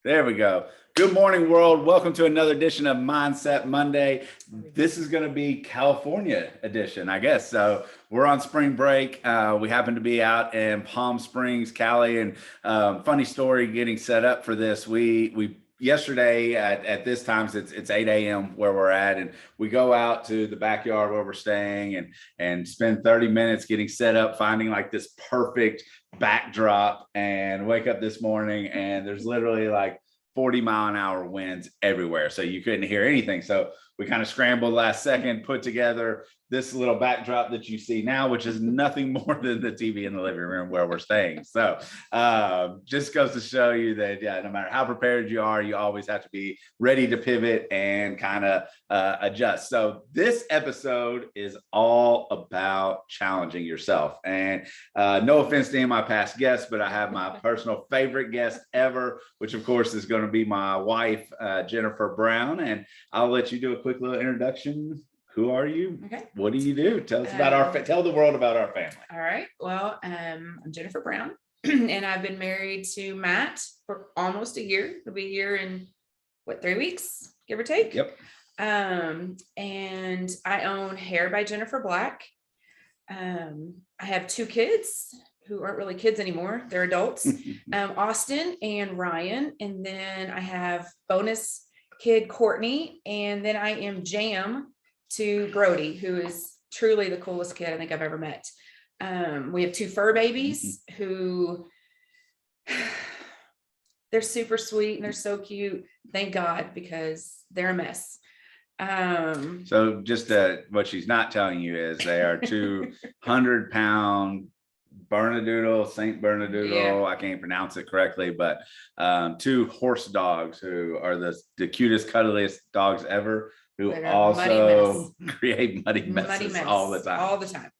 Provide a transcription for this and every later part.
There we go. Good morning, world. Welcome to another edition of Mindset Monday. This is going to be California edition, I guess. So we're on spring break. We happen to be out in Palm Springs, Cali, and funny story getting set up for this. We yesterday at this time it's 8 a.m. where we're at, and we go out to the backyard where we're staying and spend 30 minutes getting set up, finding like this perfect backdrop, and wake up this morning and there's literally like 40-mile-an-hour winds everywhere, so you couldn't hear anything. So we kind of scrambled last second, put together this little backdrop that you see now, which is nothing more than the TV in the living room where we're staying. So just goes to show you that, yeah, no matter how prepared you are, you always have to be ready to pivot and kind of adjust. So this episode is all about challenging yourself. And no offense to any of my past guests, but I have my personal favorite guest ever, which of course is going to be my wife, Jeniffer Brown. And I'll let you do a quick little introduction. Who are you? Okay. What do you do? Tell us about tell the world about our family. All right. Well, I'm Jeniffer Brown, and I've been married to Matt for almost a year. It'll be a year in 3 weeks, give or take. Yep. And I own Hair by Jeniffer Black. I have 2 kids who aren't really kids anymore. They're adults, Austin and Ryan. And then I have bonus kid, Courtney. And then I am Jam to Brody, who is truly the coolest kid I think I've ever met. We have 2 fur babies who they're super sweet and they're so cute. Thank God, because they're a mess. So just what she's not telling you is they are 200-pound Bernedoodle, Saint Bernedoodle. Yeah. I can't pronounce it correctly, but 2 horse dogs who are the cutest, cuddliest dogs ever, who also create muddy messes all the time.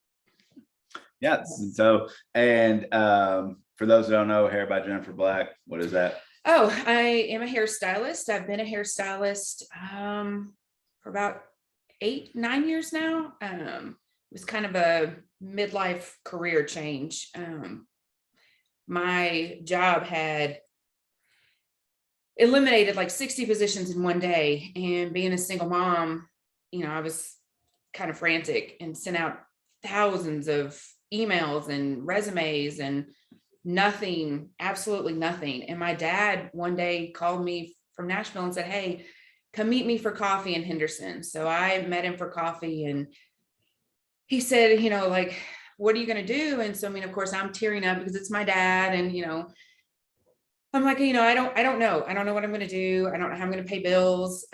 Yeah. So, and for those who don't know, Hair by Jeniffer Black, what is that? Oh, I am a hairstylist. I've been a hairstylist for about 8-9 years now. It was kind of a midlife career change. My job had eliminated like 60 positions in one day, and being a single mom, I was kind of frantic and sent out thousands of emails and resumes and nothing, absolutely nothing. And my dad one day called me from Nashville and said, "Hey, come meet me for coffee in Henderson." So I met him for coffee, and he said, like, "What are you going to do?" And so, of course I'm tearing up because it's my dad. And, I'm like, I don't know. I don't know what I'm going to do. I don't know how I'm going to pay bills.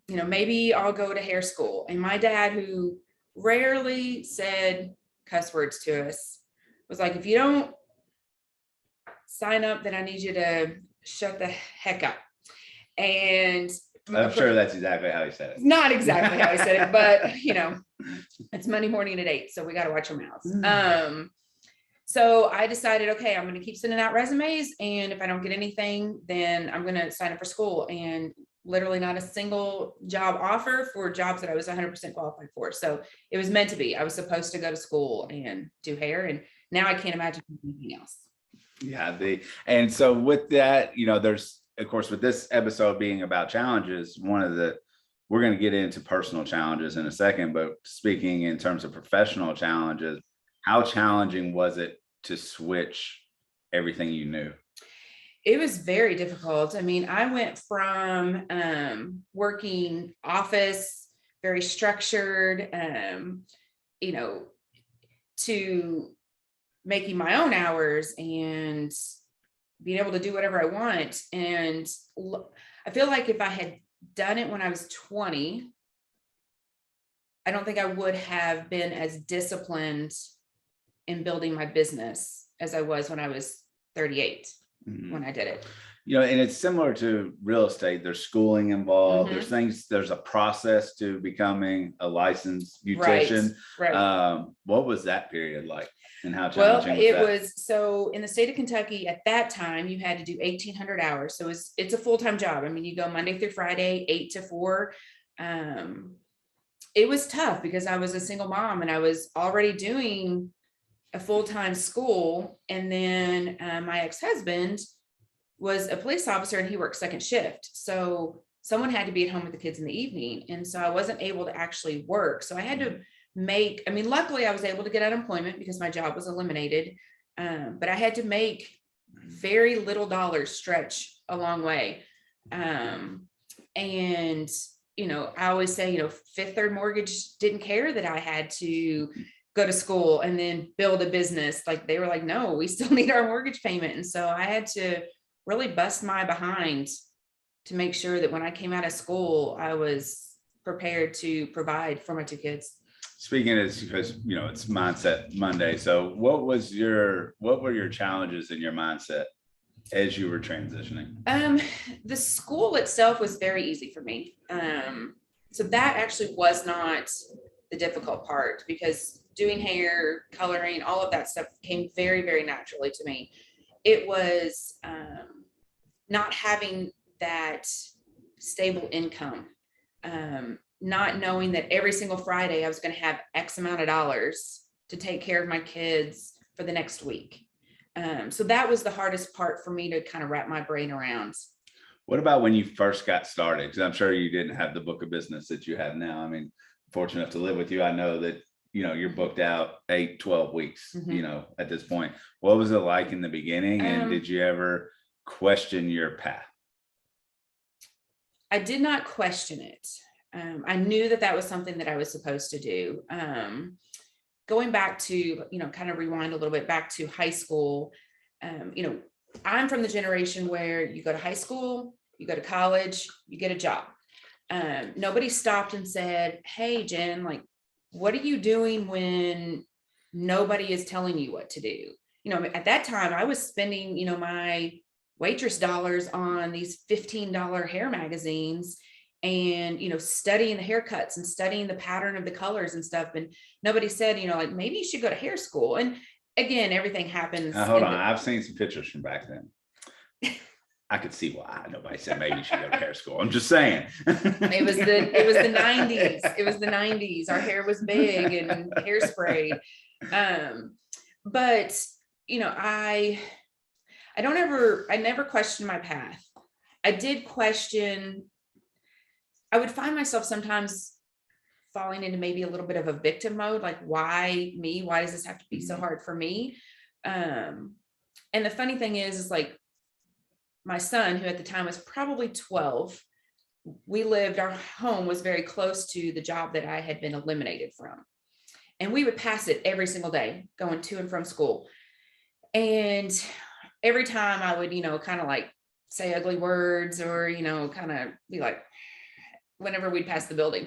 Maybe I'll go to hair school. And my dad, who rarely said cuss words to us, was like, "If you don't sign up, then I need you to shut the heck up." And I'm sure that's exactly how he said it. Not exactly how he said it, but it's Monday morning at 8, so we got to watch our mouths. So I decided, okay, I'm going to keep sending out resumes, and if I don't get anything, then I'm going to sign up for school. And literally not a single job offer for jobs that I was 100% qualified for. So it was meant to be. I was supposed to go to school and do hair, and now I can't imagine anything else. Yeah, and so with that, there's, of course, with this episode being about challenges, we're going to get into personal challenges in a second, but speaking in terms of professional challenges, how challenging was it to switch everything you knew? It was very difficult. I went from working office, very structured, to making my own hours and being able to do whatever I want. And I feel like if I had done it when I was 20, I don't think I would have been as disciplined in building my business as I was when I was 38, when I did it. And it's similar to real estate. There's schooling involved. There's a process to becoming a licensed beautician. Right. What was that period like, and how challenging was that? So in the state of Kentucky at that time, you had to do 1,800 hours. So it's a full-time job. You go Monday through Friday, 8 to 4. It was tough because I was a single mom and I was already doing a full-time school. And then my ex-husband was a police officer and he worked second shift. So someone had to be at home with the kids in the evening. And so I wasn't able to actually work. So I had to luckily I was able to get unemployment because my job was eliminated. But I had to make very little dollars stretch a long way. And, I always say, Fifth Third Mortgage didn't care that I had to go to school and then build a business. Like they were like, no, we still need our mortgage payment. And so I had to really bust my behind to make sure that when I came out of school, I was prepared to provide for my two kids. Speaking as because it's Mindset Monday. So what were your challenges in your mindset as you were transitioning? The school itself was very easy for me. So that actually was not the difficult part because doing hair, coloring, all of that stuff came very, very naturally to me. It was not having that stable income, not knowing that every single Friday I was going to have X amount of dollars to take care of my kids for the next week. So that was the hardest part for me to kind of wrap my brain around. What about when you first got started? Because I'm sure you didn't have the book of business that you have now. I mean, fortunate enough to live with you. I know that, you're booked out 8-12 weeks, at this point. What was it like in the beginning? And did you ever question your path? I did not question it. I knew that was something that I was supposed to do. Going back to, kind of rewind a little bit back to high school, I'm from the generation where you go to high school, you go to college, you get a job. Nobody stopped and said, hey, Jen, like, what are you doing when nobody is telling you what to do? At that time I was spending, my waitress dollars on these $15 hair magazines and, studying the haircuts and studying the pattern of the colors and stuff. And nobody said, like, maybe you should go to hair school. And again, everything happens. Now, hold on. I've seen some pictures from back then. I could see why nobody said maybe you should go to hair school. I'm just saying. It was the 90s. It was the 90s. Our hair was big and hairspray. But I never questioned my path. I would find myself sometimes falling into maybe a little bit of a victim mode. Like, why me? Why does this have to be so hard for me? And the funny thing is like my son, who at the time was probably 12, our home was very close to the job that I had been eliminated from. And we would pass it every single day going to and from school. And every time I would, kind of like say ugly words or, kind of be like, whenever we'd pass the building.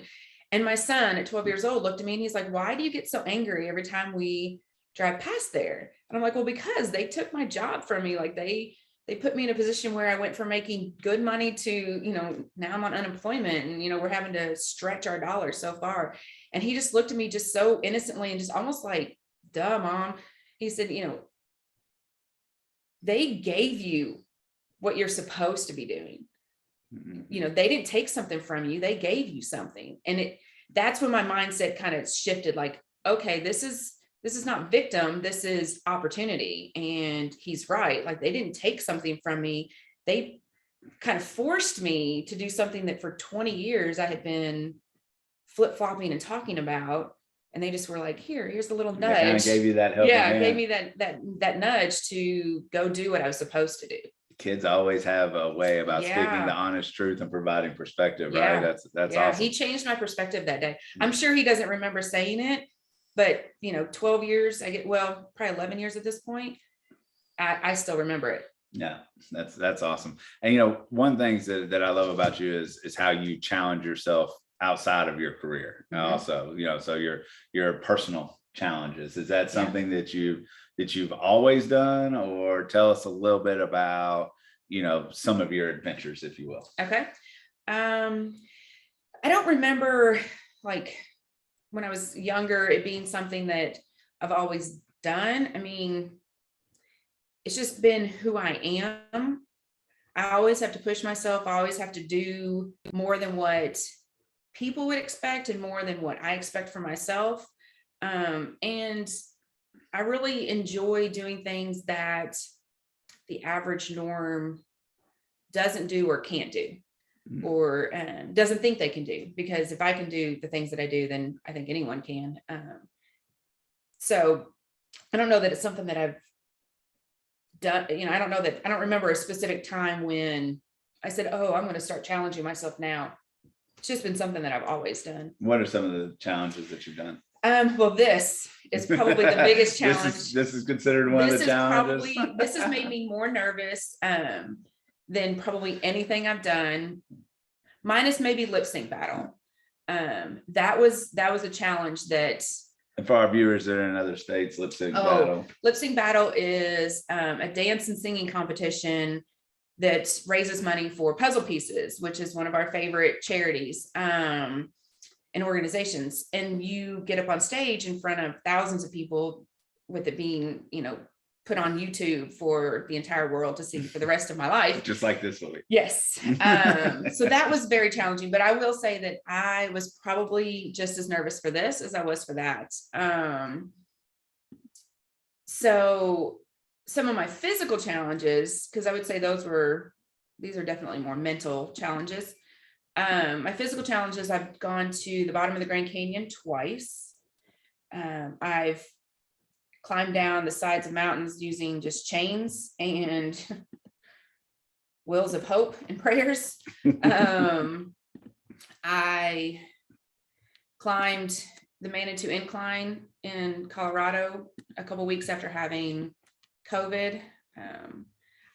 And my son at 12 years old looked at me and he's like, why do you get so angry every time we drive past there? And I'm like, well, because they took my job from me. Like they put me in a position where I went from making good money to, now I'm on unemployment and, we're having to stretch our dollars so far. And he just looked at me just so innocently and just almost like, duh, Mom. He said, they gave you what you're supposed to be doing. They didn't take something from you. They gave you something. And that's when my mindset kind of shifted. Like, okay, this is not victim. This is opportunity. And he's right. Like they didn't take something from me. They kind of forced me to do something that for 20 years I had been flip-flopping and talking about. And they just were like, here's a little nudge. They kind of gave you that help. Yeah, gave me that nudge to go do what I was supposed to do. Kids always have a way about speaking the honest truth and providing perspective, right? That's awesome. He changed my perspective that day. I'm sure he doesn't remember saying it, but 12 years, probably 11 years at this point, I still remember it. Yeah, that's awesome. And one thing that I love about you is how you challenge yourself outside of your career. Also, so your personal challenges. Is that something that you've always done, or tell us a little bit about some of your adventures, if you will? Okay. I don't remember like when I was younger it being something that I've always done. I mean, it's just been who I am. I always have to push myself. I always have to do more than what people would expect and more than what I expect for myself. And I really enjoy doing things that the average norm doesn't do or can't do, Mhm. or doesn't think they can do, because if I can do the things that I do, then I think anyone can. So I don't know that it's something that I've done, I don't know that, I don't remember a specific time when I said, oh, I'm going to start challenging myself now. It's just been something that I've always done. What are some of the challenges that you've done? Well, this is probably the biggest challenge. This is considered one of the challenges. This has made me more nervous than probably anything I've done, minus maybe lip sync battle. That was a challenge that. And for our viewers that are in other states, lip sync battle. Lip sync battle is a dance and singing competition that raises money for Puzzle Pieces, which is one of our favorite charities and organizations. And you get up on stage in front of thousands of people, with it being, put on YouTube for the entire world to see for the rest of my life. Just like this one. Yes. So that was very challenging, but I will say that I was probably just as nervous for this as I was for that. So some of my physical challenges, because I would say these are definitely more mental challenges. My physical challenges, I've gone to the bottom of the Grand Canyon twice. I've climbed down the sides of mountains using just chains and wills of hope and prayers. I climbed the Manitou Incline in Colorado a couple weeks after having COVID.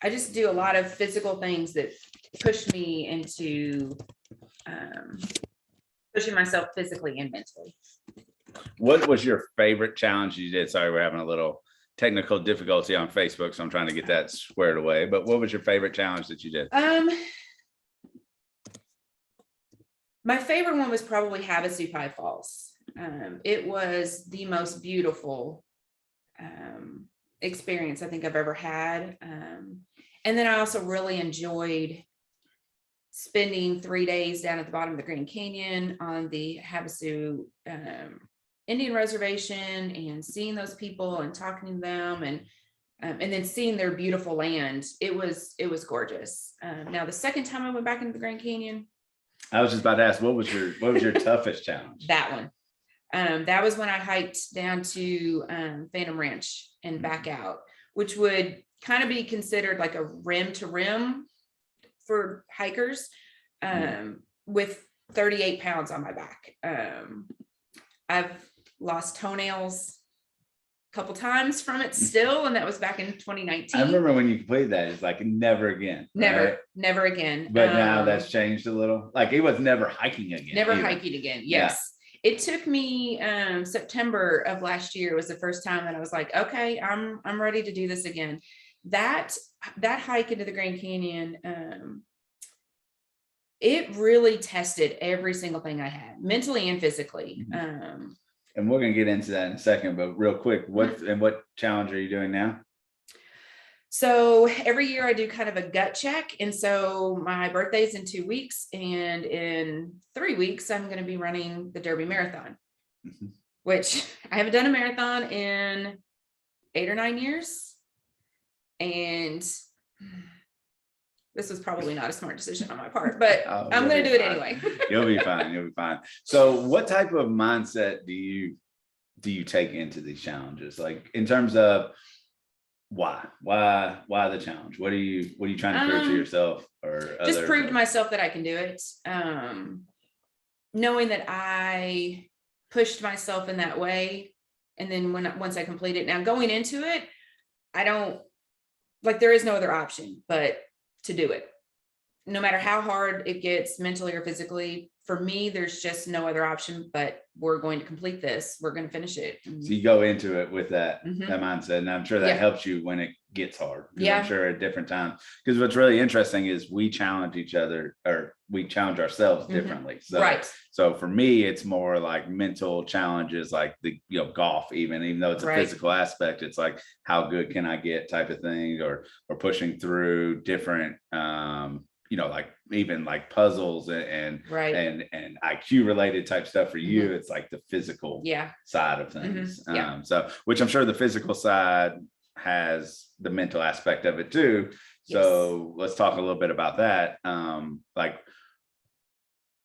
I just do a lot of physical things that push me into pushing myself physically and mentally. What was your favorite challenge you did? Sorry, we're having a little technical difficulty on Facebook, so I'm trying to get that squared away. But what was your favorite challenge that you did? My favorite one was probably Havasu Pie Falls. It was the most beautiful experience I think I've ever had. And then I also really enjoyed spending 3 days down at the bottom of the Grand Canyon on the Havasu Indian reservation and seeing those people and talking to them and then seeing their beautiful land. It was gorgeous. Now the second time I went back into the Grand Canyon, I was just about to ask, what was your toughest challenge? That one. That was when I hiked down to Phantom Ranch and back out, which would kind of be considered like a rim to rim for hikers, with 38 pounds on my back. I've lost toenails a couple times from it still, and that was back in 2019. I remember when you completed that, it's like never again. Never again. But now that's changed a little. Like it was never hiking again. Never hiking again. Yes. Yeah. It took me September of last year was the first time that I was like, okay, I'm ready to do this again. That hike into the Grand Canyon, it really tested every single thing I had, mentally and physically. And we're going to get into that in a second, but real quick, what challenge are you doing now? So every year I do kind of a gut check. And so my birthday is in 2 weeks, and in 3 weeks, I'm going to be running the Derby Marathon, which I haven't done a marathon in 8 or 9 years. And this was probably not a smart decision on my part, but I'm going to do it anyway. You'll be fine. You'll be fine. So what type of mindset do you take into these challenges? Like in terms of why the challenge? What are you trying to prove to yourself or just prove to myself that I can do it. Knowing that I pushed myself in that way. And then once I complete it, now going into it, I don't like, there is no other option but to do it. No matter how hard it gets mentally or physically, for me, there's just no other option, but we're going to complete this. We're going to finish it. So you go into it with that mindset. And I'm sure that helps you when it gets hard. I'm sure at different times, because what's really interesting is we challenge each other, or we challenge ourselves differently. So for me, it's more like mental challenges, like the, golf, even though it's a physical aspect, it's like, how good can I get type of thing, or pushing through different, like even like puzzles and IQ related type stuff. For you, it's like the physical side of things. So, which I'm sure the physical side has the mental aspect of it too. So let's talk a little bit about that. Like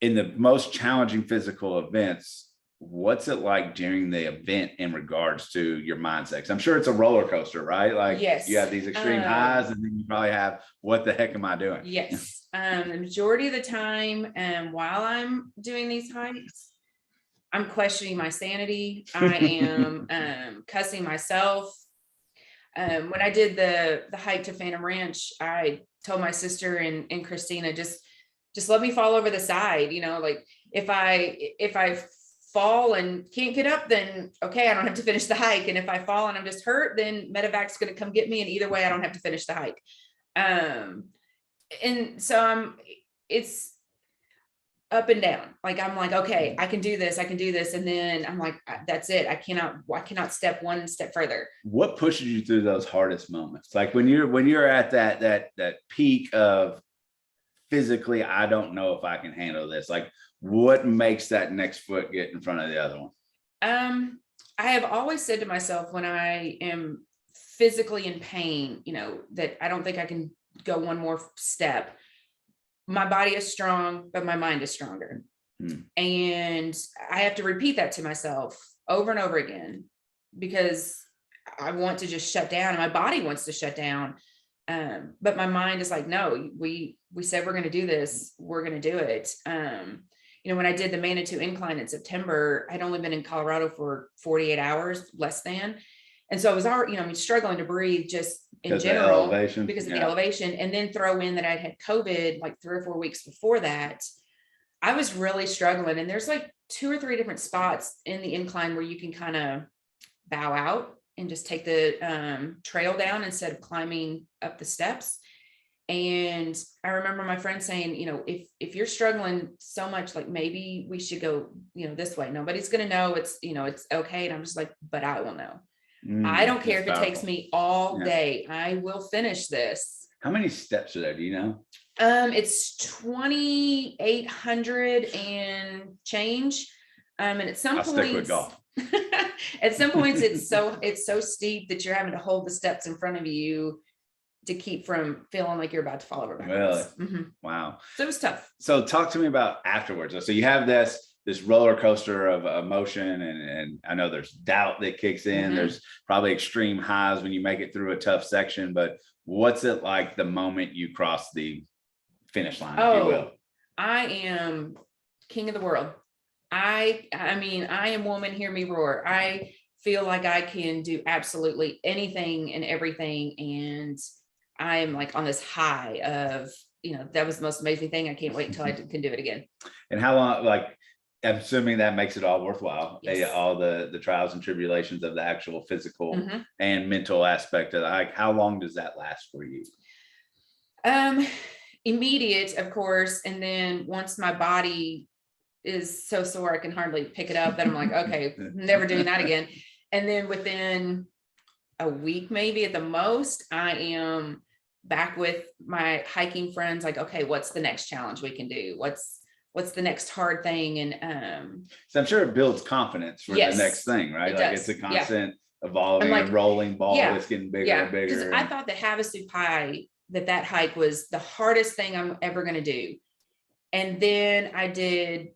in the most challenging physical events, what's it like during the event in regards to your mindset? 'Cause I'm sure it's a roller coaster, right? Like you have these extreme highs, and then you probably have, what the heck am I doing? Yes. The majority of the time, while I'm doing these hikes, I'm questioning my sanity. I am cussing myself. When I did the hike to Phantom Ranch, I told my sister and Christina, just let me fall over the side. Like if I fall and can't get up, then okay, I don't have to finish the hike. And if I fall and I'm just hurt, then medevac's going to come get me. And either way, I don't have to finish the hike. And so it's up and down. Like, I'm like, okay, I can do this. And then I'm like, that's it. I cannot step one step further. What pushes you through those hardest moments? Like when you're at that peak of physically, I don't know if I can handle this. Like what makes that next foot get in front of the other one? I have always said to myself when I am physically in pain, that I don't think I can go one more step. My body is strong, but my mind is stronger. And I have to repeat that to myself over and over again because I want to just shut down and my body wants to shut down. But my mind is like, no, we said we're going to do this. We're going to do it. When I did the Manitou incline in September, I'd only been in Colorado for 48 hours, less than. And so I was already, struggling to breathe just in general because of the elevation. And then throw in that I'd had COVID like 3 or 4 weeks before that. I was really struggling. And there's like 2 or 3 different spots in the incline where you can kind of bow out and just take the trail down instead of climbing up the steps. And I remember my friend saying, if you're struggling so much, like maybe we should go, this way. Nobody's going to know it's okay. And I'm just like, but I will know. I don't care if it takes me all day. I will finish this. How many steps are there? Do you know? It's 2,800 and change. And at some I'll points, stick with golf. At some points, it's so steep that you're having to hold the steps in front of you to keep from feeling like you're about to fall over backwards. Really? Mm-hmm. Wow. So it was tough. So talk to me about afterwards. So you have this roller coaster of emotion, and I know there's doubt that kicks in. Mm-hmm. There's probably extreme highs when you make it through a tough section, but what's it like the moment you cross the finish line, if you will? I am king of the world. I mean, I am woman, hear me roar. I feel like I can do absolutely anything and everything. And I'm like on this high of, that was the most amazing thing. I can't wait until I can do it again. And how long, like, I'm assuming that makes it all worthwhile. Yes. All the trials and tribulations of the actual physical mm-hmm. and mental aspect of it. Like, how long does that last for you? Immediate, of course. And then once my body is so sore I can hardly pick it up, then I'm like, okay, never doing that again. And then within a week, maybe at the most, I am back with my hiking friends. Like, okay, what's the next challenge we can do? What's the next hard thing? And so I'm sure it builds confidence for the next thing, right? Like it's a constant evolving and rolling ball that's getting bigger and bigger. Because I thought the Havasu High, that hike was the hardest thing I'm ever going to do. And then I did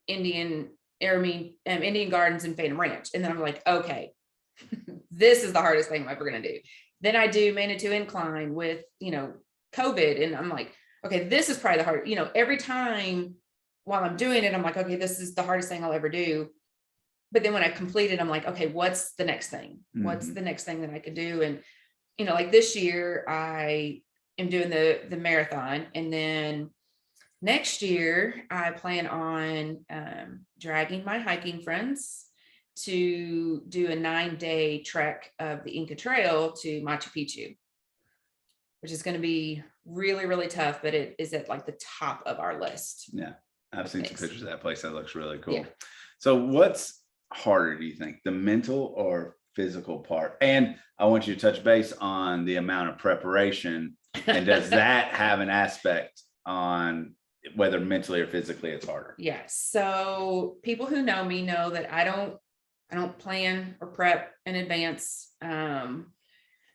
Indian Gardens and Phantom Ranch. And then I'm like, okay, this is the hardest thing I'm ever going to do. Then I do Manitou Incline with, COVID. And I'm like, okay, this is probably the hard, every time while I'm doing it, I'm like, okay, this is the hardest thing I'll ever do. But then when I complete it, I'm like, okay, what's the next thing? Mm-hmm. What's the next thing that I could do? And, like this year I am doing the marathon. And then next year, I plan on dragging my hiking friends to do a 9-day trek of the Inca Trail to Machu Picchu, which is going to be really, really tough, but it is at like the top of our list. Yeah, I've seen some pictures of that place. That looks really cool. Yeah. So what's harder, do you think, the mental or physical part? And I want you to touch base on the amount of preparation, and does that have an aspect on whether mentally or physically it's harder? Yes. So people who know me know that I don't plan or prep in advance.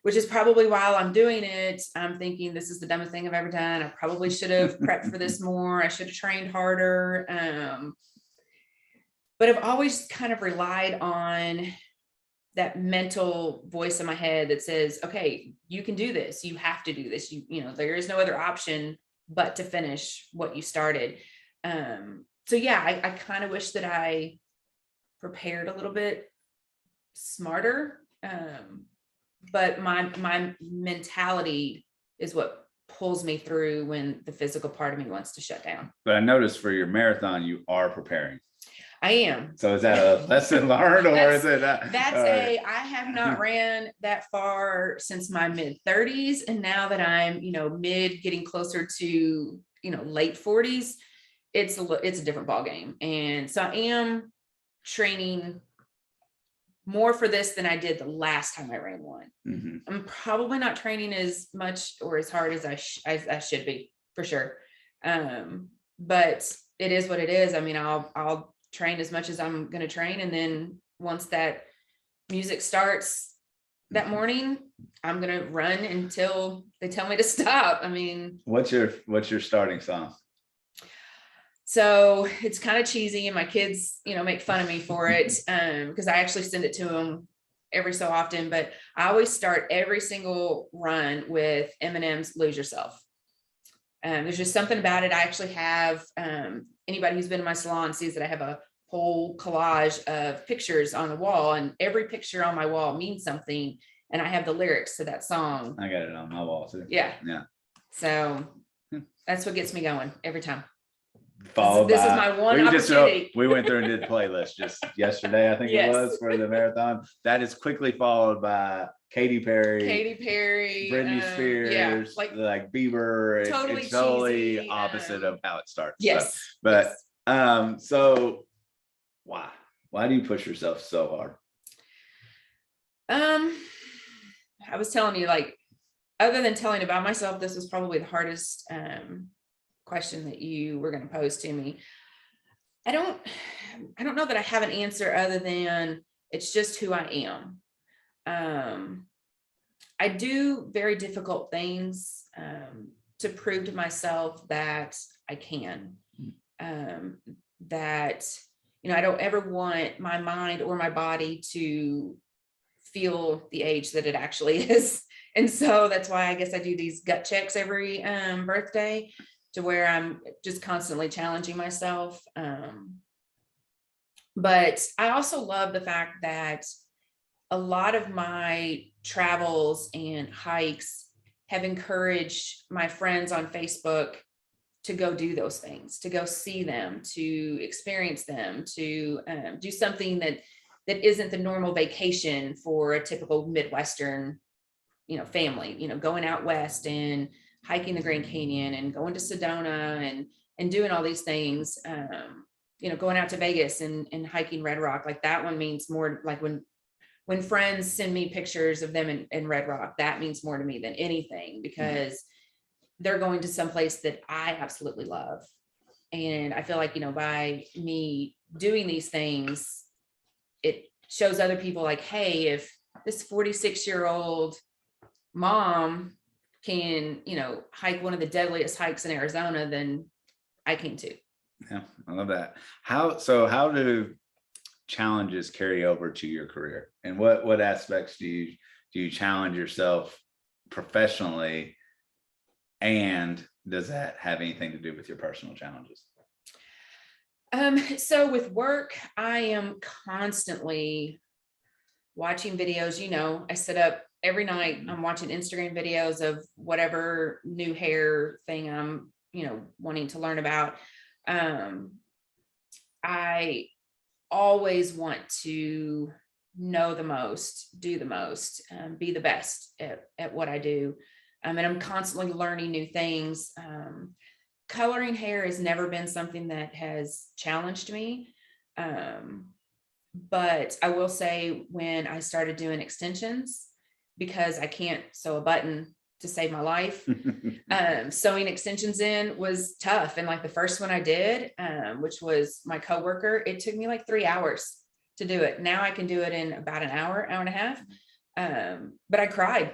which is probably while I'm doing it, I'm thinking this is the dumbest thing I've ever done. I probably should have prepped for this more. I should have trained harder. But I've always kind of relied on that mental voice in my head that says, okay, you can do this. You have to do this. You know, there is no other option but to finish what you started. So yeah, I kind of wish that I prepared a little bit smarter. But my mentality is what pulls me through when the physical part of me wants to shut down. But I noticed for your marathon, you are preparing. I am. So is that a lesson learned, or is it? I have not ran that far since my mid 30s. And now that I'm, mid getting closer to, late 40s, it's a different ball game. And so I am training more for this than I did the last time I ran one. Mm-hmm. I'm probably not training as much or as hard as I should be, for sure. But it is what it is. I mean, I'll train as much as I'm going to train. And then once that music starts that morning, I'm going to run until they tell me to stop. I mean, what's your starting song? So it's kind of cheesy, and my kids, make fun of me for it, because I actually send it to them every so often, but I always start every single run with Eminem's Lose Yourself. There's just something about it. I actually have, anybody who's been in my salon sees that I have a whole collage of pictures on the wall, and every picture on my wall means something. And I have the lyrics to that song. I got it on my wall too. Yeah. Yeah. So that's what gets me going every time. This is my one opportunity. We went through and did playlist just yesterday, I think it was, for the marathon. That is quickly followed by Katy Perry, Britney Spears, like Bieber. Totally it's totally cheesy, opposite of how it starts. Yes. So, but so why do you push yourself so hard? I was telling you, like, other than telling about myself, this was probably the hardest question that you were going to pose to me. I don't know that I have an answer other than it's just who I am. I do very difficult things to prove to myself that I can. That, I don't ever want my mind or my body to feel the age that it actually is. And so that's why I guess I do these gut checks every birthday, to where I'm just constantly challenging myself. But I also love the fact that a lot of my travels and hikes have encouraged my friends on Facebook to go do those things, to go see them, to experience them, to do something that isn't the normal vacation for a typical Midwestern, family, going out west and hiking the Grand Canyon and going to Sedona and doing all these things, going out to Vegas and hiking Red Rock. Like, that one means more. Like, when friends send me pictures of them in Red Rock, that means more to me than anything, because they're going to some place that I absolutely love. And I feel like, by me doing these things, it shows other people, like, hey, if this 46-year-old mom can, hike one of the deadliest hikes in Arizona, then I can too. Yeah, I love that. How do challenges carry over to your career, and what aspects do you challenge yourself professionally, and does that have anything to do with your personal challenges? So with work, I am constantly watching videos. I sit up every night, I'm watching Instagram videos of whatever new hair thing I'm, wanting to learn about. I always want to know the most, do the most, be the best at what I do. And I'm constantly learning new things. Coloring hair has never been something that has challenged me. But I will say, when I started doing extensions, because I can't sew a button to save my life, sewing extensions in was tough. And like the first one I did, which was my coworker, it took me like 3 hours to do it. Now I can do it in about an hour and a half. But I cried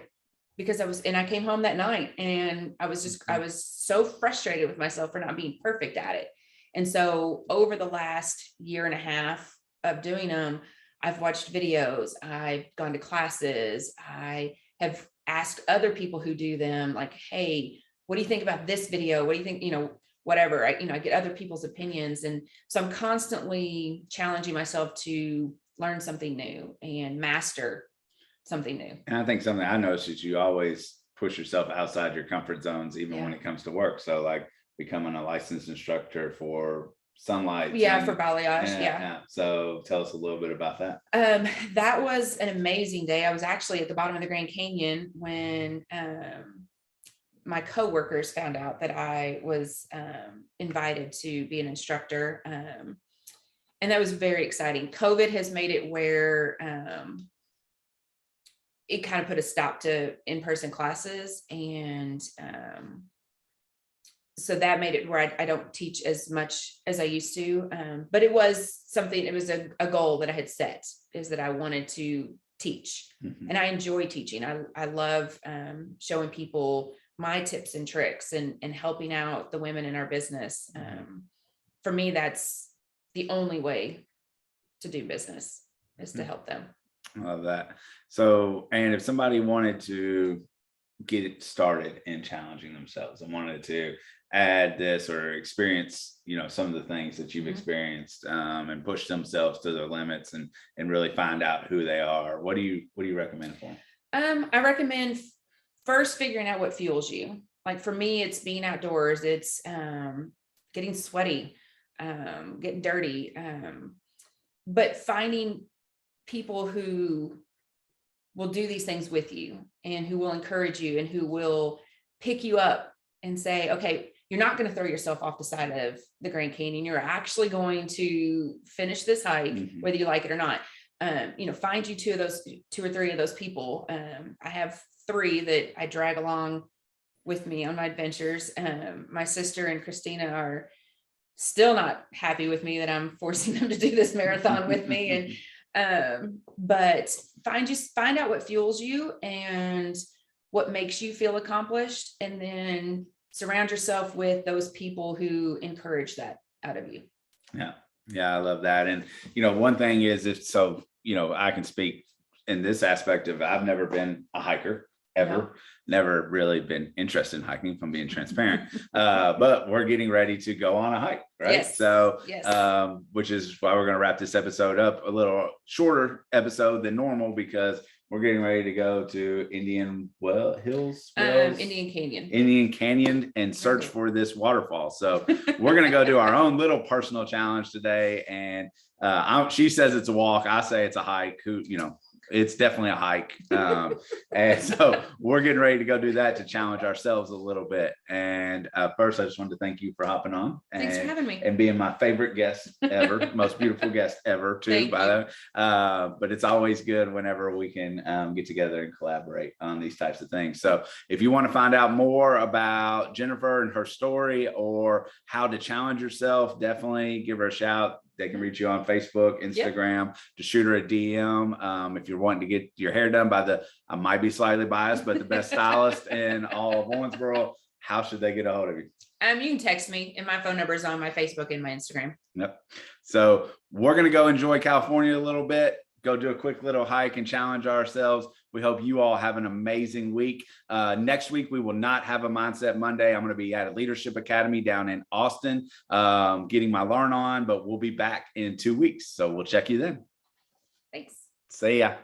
because I came home that night and I was so frustrated with myself for not being perfect at it. And so over the last year and a half of doing them, I've watched videos, I've gone to classes, I have asked other people who do them, like, hey, what do you think about this video? What do you think, whatever. I get other people's opinions. And so I'm constantly challenging myself to learn something new and master something new. And I think something I noticed is you always push yourself outside your comfort zones, even when it comes to work. So like becoming a licensed instructor for sunlight. For balayage. So tell us a little bit about that. That was an amazing day. I was actually at the bottom of the Grand Canyon when my coworkers found out that I was invited to be an instructor. And that was very exciting. COVID has made it where it kind of put a stop to in-person classes. And so that made it where I don't teach as much as I used to. But it was something, it was a goal that I had set, is that I wanted to teach. Mm-hmm. And I enjoy teaching. I love showing people my tips and tricks and helping out the women in our business. For me, that's the only way to do business, is to help them. I love that. So, and if somebody wanted to get it started in challenging themselves and wanted to add this or experience, some of the things that you've experienced, and push themselves to their limits and really find out who they are, what do you recommend for them? I recommend first figuring out what fuels you. Like for me, it's being outdoors. It's getting sweaty, getting dirty, but finding people who will do these things with you and who will encourage you and who will pick you up and say, okay, you're not going to throw yourself off the side of the Grand Canyon. You're actually going to finish this hike, whether you like it or not. Find you two or three of those people. I have 3 that I drag along with me on my adventures. My sister and Christina are still not happy with me that I'm forcing them to do this marathon with me. But find out what fuels you and what makes you feel accomplished, and then surround yourself with those people who encourage that out of you. Yeah, I love that. And one thing is, I can speak in this aspect of, I've never been a hiker ever. Never really been interested in hiking, if I'm being transparent. But we're getting ready to go on a hike, right? Yes. So, yes. Which is why we're going to wrap this episode up, a little shorter episode than normal, because we're getting ready to go to Indian Canyon and search for this waterfall. So we're going to go do our own little personal challenge today. And she says it's a walk. I say it's a hike. It's definitely a hike. And so we're getting ready to go do that to challenge ourselves a little bit. And first, I just wanted to thank you for hopping on. Thanks for having me. And being my favorite guest ever, most beautiful guest ever too, by the way. But it's always good whenever we can get together and collaborate on these types of things. So if you want to find out more about Jeniffer and her story, or how to challenge yourself, definitely give her a shout. They can reach you on Facebook, Instagram, to shoot her a DM. If you're wanting to get your hair done by I might be slightly biased, but the best stylist in all of Owensboro, how should they get a hold of you? You can text me, and my phone number is on my Facebook and my Instagram. Yep. So we're going to go enjoy California a little bit, go do a quick little hike and challenge ourselves. We hope you all have an amazing week. Next week, we will not have a Mindset Monday. I'm going to be at a Leadership Academy down in Austin, getting my learn on, but we'll be back in 2 weeks. So we'll check you then. Thanks. See ya.